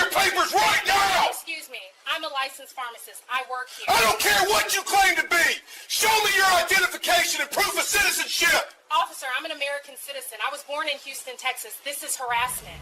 your papers right now! Excuse me. I'm a licensed pharmacist. I work here. I don't care what you claim to be! Show me your identification and proof of citizenship! Officer, I'm an American citizen. I was born in Houston, Texas. This is harassment.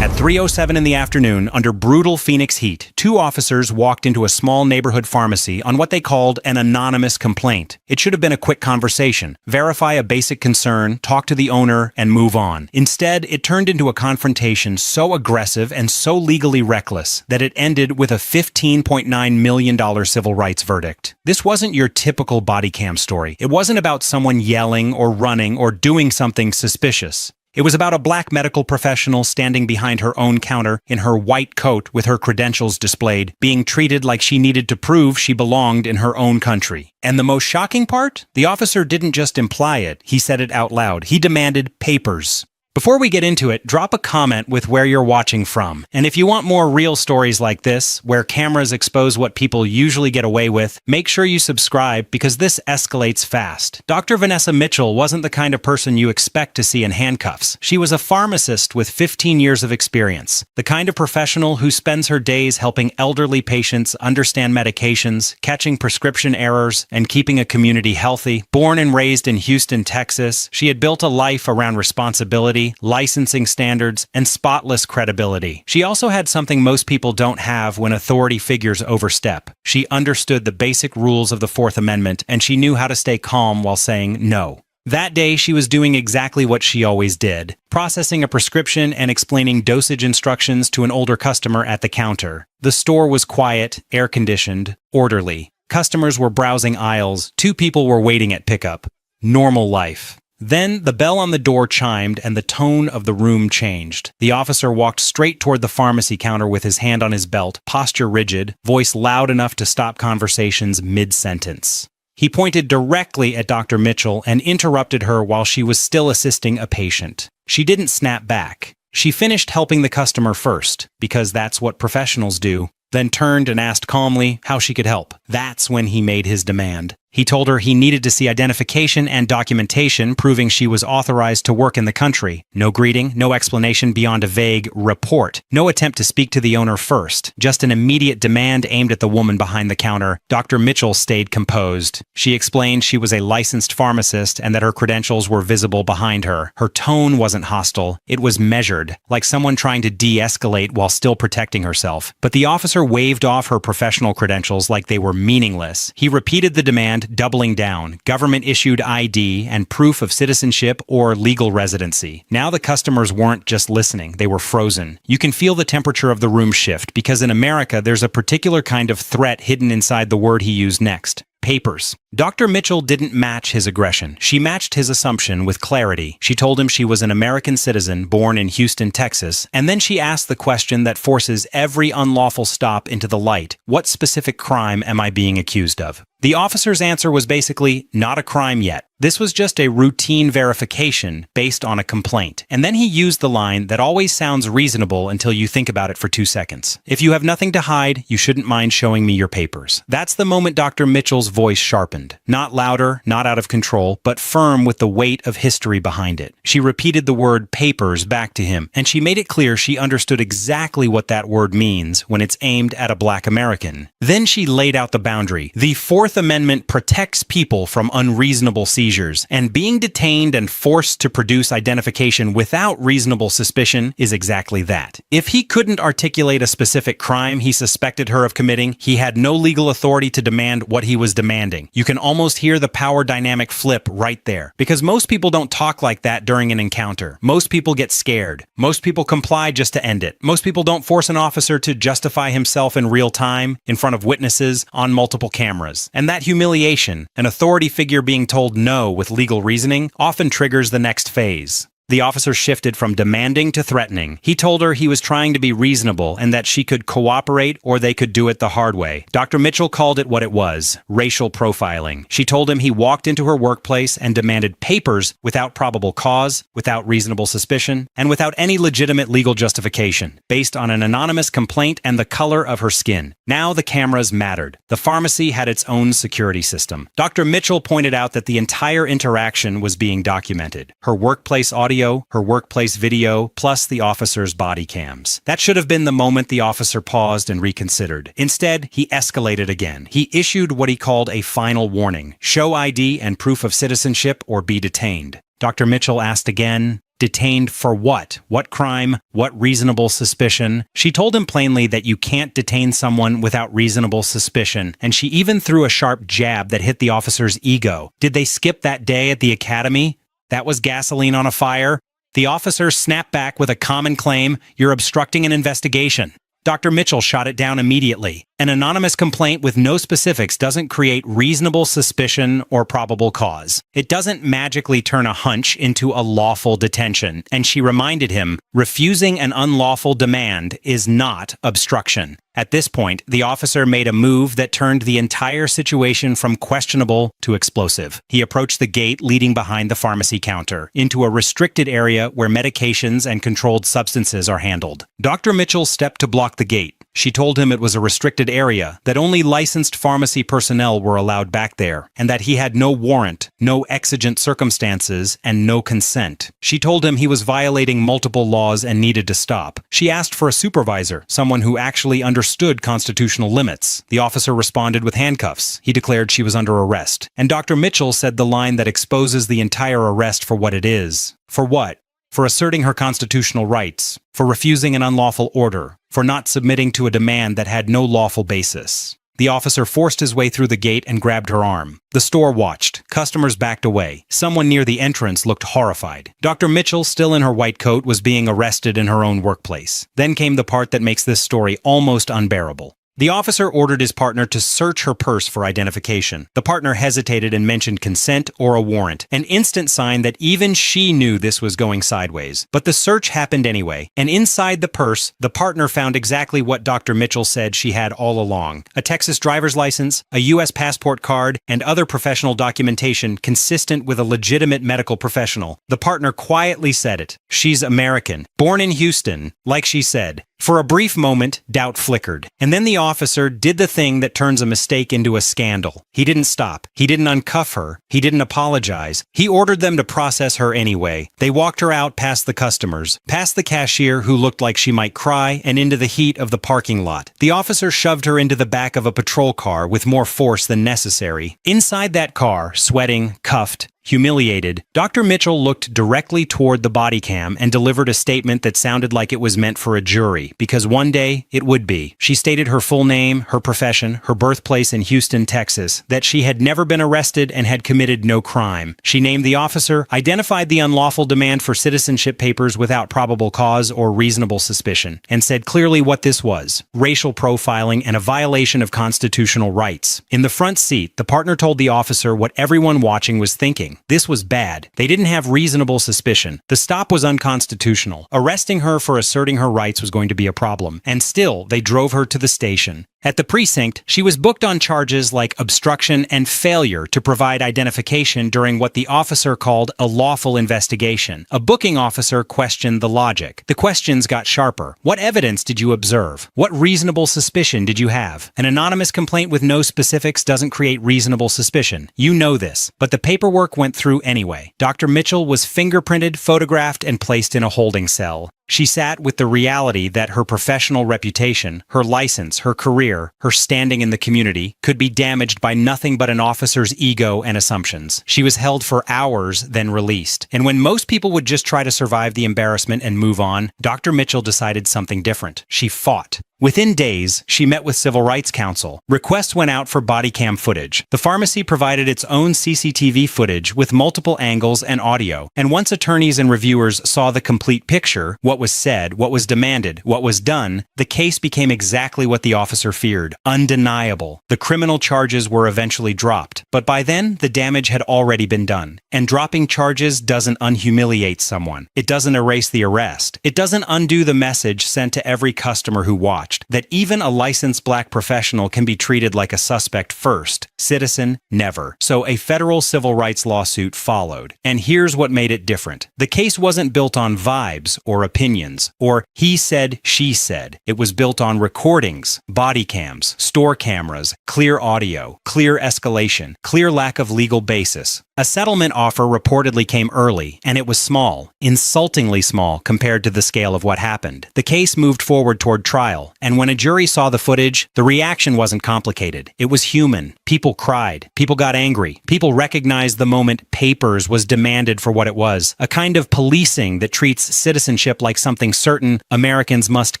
At 3:07 in the afternoon, under brutal Phoenix heat, two officers walked into a small neighborhood pharmacy on what they called an anonymous complaint. It should have been a quick conversation, verify a basic concern, talk to the owner, and move on. Instead, it turned into a confrontation so aggressive and so legally reckless that it ended with a $15.9 million civil rights verdict. This wasn't your typical body cam story. It wasn't about someone yelling or running or doing something suspicious. It was about a black medical professional standing behind her own counter in her white coat with her credentials displayed, being treated like she needed to prove she belonged in her own country. And the most shocking part? The officer didn't just imply it, he said it out loud. He demanded papers. Before we get into it, drop a comment with where you're watching from. And if you want more real stories like this, where cameras expose what people usually get away with, make sure you subscribe because this escalates fast. Dr. Vanessa Mitchell wasn't the kind of person you expect to see in handcuffs. She was a pharmacist with 15 years of experience, the kind of professional who spends her days helping elderly patients understand medications, catching prescription errors, and keeping a community healthy. Born and raised in Houston, Texas, she had built a life around responsibility, licensing standards, and spotless credibility. She also had something most people don't have when authority figures overstep. She understood the basic rules of the Fourth Amendment, and she knew how to stay calm while saying no. That day, she was doing exactly what she always did, processing a prescription and explaining dosage instructions to an older customer at the counter. The store was quiet, air-conditioned, orderly. Customers were browsing aisles. Two people were waiting at pickup. Normal life. Then the bell on the door chimed and the tone of the room changed. The officer walked straight toward the pharmacy counter with his hand on his belt, posture rigid, voice loud enough to stop conversations mid-sentence. He pointed directly at Dr. Mitchell and interrupted her while she was still assisting a patient. She didn't snap back. She finished helping the customer first, because that's what professionals do, then turned and asked calmly how she could help. That's when he made his demand. He told her he needed to see identification and documentation proving she was authorized to work in the country. No greeting, no explanation beyond a vague report. No attempt to speak to the owner first. Just an immediate demand aimed at the woman behind the counter. Dr. Mitchell stayed composed. She explained she was a licensed pharmacist and that her credentials were visible behind her. Her tone wasn't hostile. It was measured, like someone trying to de-escalate while still protecting herself. But the officer waved off her professional credentials like they were meaningless. He repeated the demand, doubling down, government-issued ID and proof of citizenship or legal residency. Now the customers weren't just listening, they were frozen. You can feel the temperature of the room shift because in America there's a particular kind of threat hidden inside the word he used next. Papers. Dr. Mitchell didn't match his aggression. She matched his assumption with clarity. She told him she was an American citizen born in Houston, Texas, and then she asked the question that forces every unlawful stop into the light. What specific crime am I being accused of? The officer's answer was basically, not a crime yet. This was just a routine verification based on a complaint. And then he used the line that always sounds reasonable until you think about it for 2 seconds. If you have nothing to hide, you shouldn't mind showing me your papers. That's the moment Dr. Mitchell's voice sharpened. Not louder, not out of control, but firm with the weight of history behind it. She repeated the word papers back to him, and she made it clear she understood exactly what that word means when it's aimed at a black American. Then she laid out the boundary. The Fourth Amendment protects people from unreasonable seizures, and being detained and forced to produce identification without reasonable suspicion is exactly that. If he couldn't articulate a specific crime he suspected her of committing, he had no legal authority to demand what he was demanding. You can almost hear the power dynamic flip right there. Because most people don't talk like that during an encounter. Most people get scared. Most people comply just to end it. Most people don't force an officer to justify himself in real time, in front of witnesses, on multiple cameras. And that humiliation, an authority figure being told no with legal reasoning, often triggers the next phase. The officer shifted from demanding to threatening. He told her he was trying to be reasonable and that she could cooperate or they could do it the hard way. Dr. Mitchell called it what it was, racial profiling. She told him he walked into her workplace and demanded papers without probable cause, without reasonable suspicion, and without any legitimate legal justification, based on an anonymous complaint and the color of her skin. Now the cameras mattered. The pharmacy had its own security system. Dr. Mitchell pointed out that the entire interaction was being documented. Her workplace audio audio, her workplace video, plus the officer's body cams. That should have been the moment the officer paused and reconsidered. Instead, he escalated again. He issued what he called a final warning: show ID and proof of citizenship or be detained. Dr. Mitchell asked again, detained for what? What crime? What reasonable suspicion? She told him plainly that you can't detain someone without reasonable suspicion, and she even threw a sharp jab that hit the officer's ego. Did they skip that day at the academy? That was gasoline on a fire? The officer snapped back with a common claim: you're obstructing an investigation. Dr. Mitchell shot it down immediately. An anonymous complaint with no specifics doesn't create reasonable suspicion or probable cause. It doesn't magically turn a hunch into a lawful detention. And she reminded him, refusing an unlawful demand is not obstruction. At this point, the officer made a move that turned the entire situation from questionable to explosive. He approached the gate leading behind the pharmacy counter, into a restricted area where medications and controlled substances are handled. Dr. Mitchell stepped to block the gate. She told him it was a restricted area, that only licensed pharmacy personnel were allowed back there, and that he had no warrant, no exigent circumstances, and no consent. She told him he was violating multiple laws and needed to stop. She asked for a supervisor, someone who actually understood constitutional limits. The officer responded with handcuffs. He declared she was under arrest. And Dr. Mitchell said the line that exposes the entire arrest for what it is. For what? For asserting her constitutional rights, for refusing an unlawful order, for not submitting to a demand that had no lawful basis. The officer forced his way through the gate and grabbed her arm. The store watched. Customers backed away. Someone near the entrance looked horrified. Dr. Mitchell, still in her white coat, was being arrested in her own workplace. Then came the part that makes this story almost unbearable. The officer ordered his partner to search her purse for identification. The partner hesitated and mentioned consent or a warrant, an instant sign that even she knew this was going sideways. But the search happened anyway, and inside the purse, the partner found exactly what Dr. Mitchell said she had all along: a Texas driver's license, a U.S. passport card, and other professional documentation consistent with a legitimate medical professional. The partner quietly said it. She's American, born in Houston, like she said. For a brief moment, doubt flickered. And then the officer did the thing that turns a mistake into a scandal. He didn't stop. He didn't uncuff her. He didn't apologize. He ordered them to process her anyway. They walked her out past the customers, past the cashier who looked like she might cry, and into the heat of the parking lot. The officer shoved her into the back of a patrol car with more force than necessary. Inside that car, sweating, cuffed, humiliated, Dr. Mitchell looked directly toward the body cam and delivered a statement that sounded like it was meant for a jury, because one day it would be. She stated her full name, her profession, her birthplace in Houston, Texas, that she had never been arrested and had committed no crime. She named the officer, identified the unlawful demand for citizenship papers without probable cause or reasonable suspicion, and said clearly what this was: racial profiling and a violation of constitutional rights. In the front seat, the partner told the officer what everyone watching was thinking. This was bad. They didn't have reasonable suspicion. The stop was unconstitutional. Arresting her for asserting her rights was going to be a problem. And still, they drove her to the station. At the precinct, she was booked on charges like obstruction and failure to provide identification during what the officer called a lawful investigation. A booking officer questioned the logic. The questions got sharper. What evidence did you observe? What reasonable suspicion did you have? An anonymous complaint with no specifics doesn't create reasonable suspicion. You know this. But the paperwork went through anyway. Dr. Mitchell was fingerprinted, photographed, and placed in a holding cell. She sat with the reality that her professional reputation, her license, her career, her standing in the community could be damaged by nothing but an officer's ego and assumptions. She was held for hours, then released. And when most people would just try to survive the embarrassment and move on, Dr. Mitchell decided something different. She fought. Within days, she met with Civil Rights Council. Requests went out for body cam footage. The pharmacy provided its own CCTV footage with multiple angles and audio. And once attorneys and reviewers saw the complete picture, what was said, what was demanded, what was done, the case became exactly what the officer feared: undeniable. The criminal charges were eventually dropped. But by then, the damage had already been done. And dropping charges doesn't unhumiliate someone. It doesn't erase the arrest. It doesn't undo the message sent to every customer who watched. watched, that even a licensed black professional can be treated like a suspect first, citizen never. So a federal civil rights lawsuit followed. And here's what made it different. The case wasn't built on vibes or opinions, or he said, she said. It was built on recordings, body cams, store cameras, clear audio, clear escalation, clear lack of legal basis. A settlement offer reportedly came early, and it was small, insultingly small compared to the scale of what happened. The case moved forward toward trial, and when a jury saw the footage, the reaction wasn't complicated. It was human. People cried. People got angry. People recognized the moment papers was demanded for what it was, a kind of policing that treats citizenship like something certain Americans must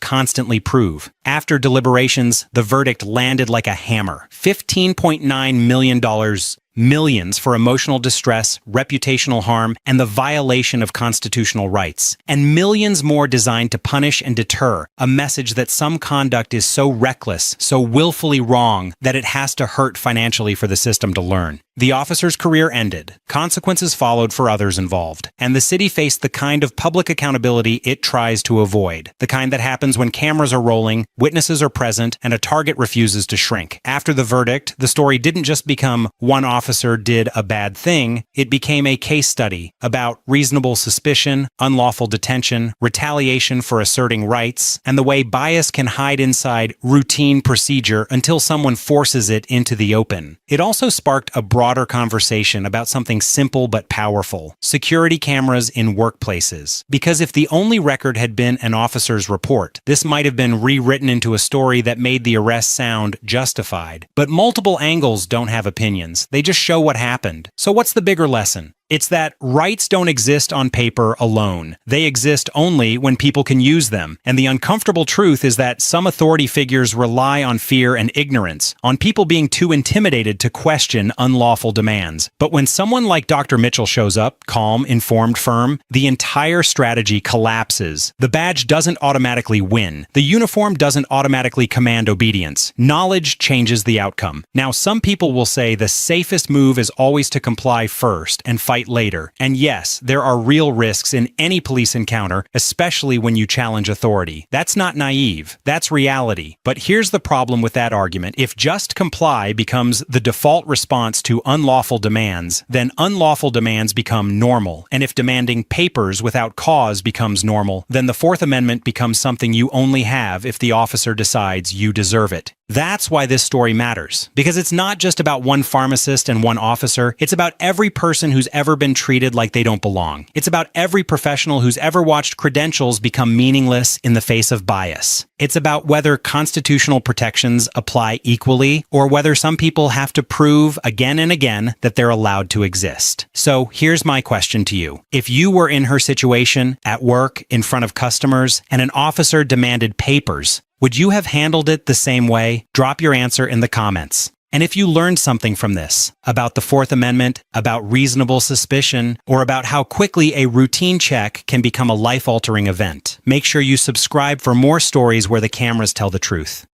constantly prove. After deliberations, the verdict landed like a hammer. $15.9 million. Millions for emotional distress, reputational harm, and the violation of constitutional rights. And millions more designed to punish and deter, a message that some conduct is so reckless, so willfully wrong, that it has to hurt financially for the system to learn. The officer's career ended. Consequences followed for others involved. And the city faced the kind of public accountability it tries to avoid. The kind that happens when cameras are rolling, witnesses are present, and a target refuses to shrink. After the verdict, the story didn't just become one officer did a bad thing. It became a case study about reasonable suspicion, unlawful detention, retaliation for asserting rights, and the way bias can hide inside routine procedure until someone forces it into the open. It also sparked a broader conversation about something simple but powerful: security cameras in workplaces. Because if the only record had been an officer's report, this might have been rewritten into a story that made the arrest sound justified. But multiple angles don't have opinions. They just show what happened. So what's the bigger lesson? It's that rights don't exist on paper alone. They exist only when people can use them. And the uncomfortable truth is that some authority figures rely on fear and ignorance, on people being too intimidated to question unlawful demands. But when someone like Dr. Mitchell shows up, calm, informed, firm, the entire strategy collapses. The badge doesn't automatically win. The uniform doesn't automatically command obedience. Knowledge changes the outcome. Now, some people will say the safest move is always to comply first and fight later. And yes, there are real risks in any police encounter, especially when you challenge authority. That's not naive. That's reality. But here's the problem with that argument. If just comply becomes the default response to unlawful demands, then unlawful demands become normal. And if demanding papers without cause becomes normal, then the Fourth Amendment becomes something you only have if the officer decides you deserve it. That's why this story matters. Because it's not just about one pharmacist and one officer. It's about every person who's ever been treated like they don't belong. It's about every professional who's ever watched credentials become meaningless in the face of bias. It's about whether constitutional protections apply equally, or whether some people have to prove again and again that they're allowed to exist. So here's my question to you. If you were in her situation, at work, in front of customers, and an officer demanded papers, would you have handled it the same way? Drop your answer in the comments. And if you learned something from this, about the Fourth Amendment, about reasonable suspicion, or about how quickly a routine check can become a life-altering event, make sure you subscribe for more stories where the cameras tell the truth.